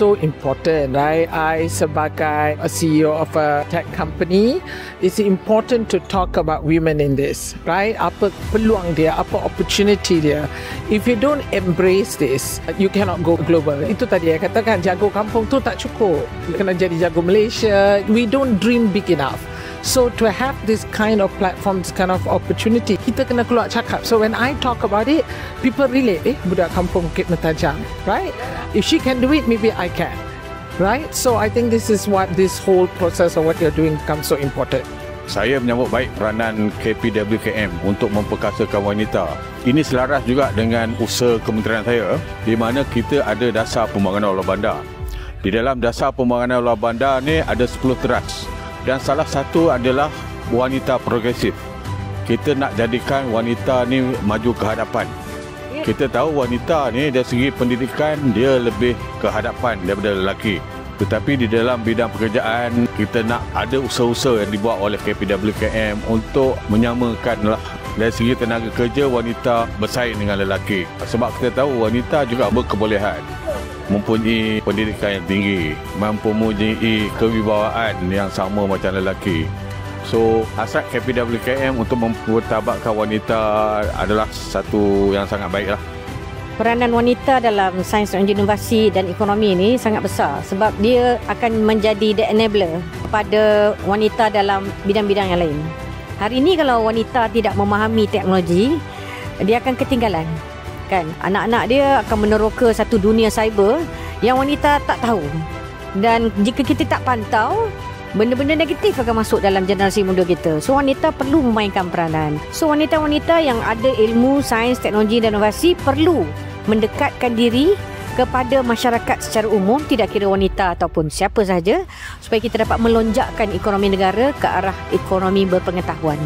so important, right? I sebagai a CEO of a tech company, it's important to talk about women in this, right? Apa peluang dia, apa opportunity dia. If you don't embrace this, you cannot go global. Itu tadi saya katakan, jago kampung tu tak cukup. You kena jadi jago Malaysia. We don't dream big enough. So to have this kind of platform, this kind of opportunity, kita kena keluar cakap. So when I talk about it, people relate. Budak kampung Bukit Mentajam, right? If she can do it, maybe I can, right? So I think this is what this whole process of what you're doing becomes so important. Saya menyambut baik peranan KPWKM untuk memperkasakan wanita. Ini selaras juga dengan usaha kementerian saya, di mana kita ada dasar pembangunan Ulu Bandar. Di dalam dasar pembangunan Ulu Bandar ni ada 10 teras. Dan salah satu adalah wanita progresif. Kita nak jadikan wanita ni maju ke hadapan. Kita tahu wanita ni dari segi pendidikan dia lebih ke hadapan daripada lelaki. Tetapi di dalam bidang pekerjaan kita nak ada usaha-usaha yang dibuat oleh KPWKM untuk menyamakanlah dari segi tenaga kerja wanita bersaing dengan lelaki. Sebab kita tahu wanita juga berkebolehan, mempunyai pendidikan yang tinggi, mempunyai kewibawaan yang sama macam lelaki. So, hasrat KPWKM untuk mempertabatkan wanita adalah satu yang sangat baiklah. Peranan wanita dalam sains teknologi inovasi dan ekonomi ini sangat besar sebab dia akan menjadi the enabler kepada wanita dalam bidang-bidang yang lain. Hari ini kalau wanita tidak memahami teknologi, dia akan ketinggalan. Kan? Anak-anak dia akan meneroka satu dunia cyber yang wanita tak tahu. Dan jika kita tak pantau, benda-benda negatif akan masuk dalam generasi muda kita. So wanita perlu memainkan peranan. So wanita-wanita yang ada ilmu sains, teknologi dan inovasi perlu mendekatkan diri kepada masyarakat secara umum, tidak kira wanita ataupun siapa sahaja, supaya kita dapat melonjakkan ekonomi negara ke arah ekonomi berpengetahuan.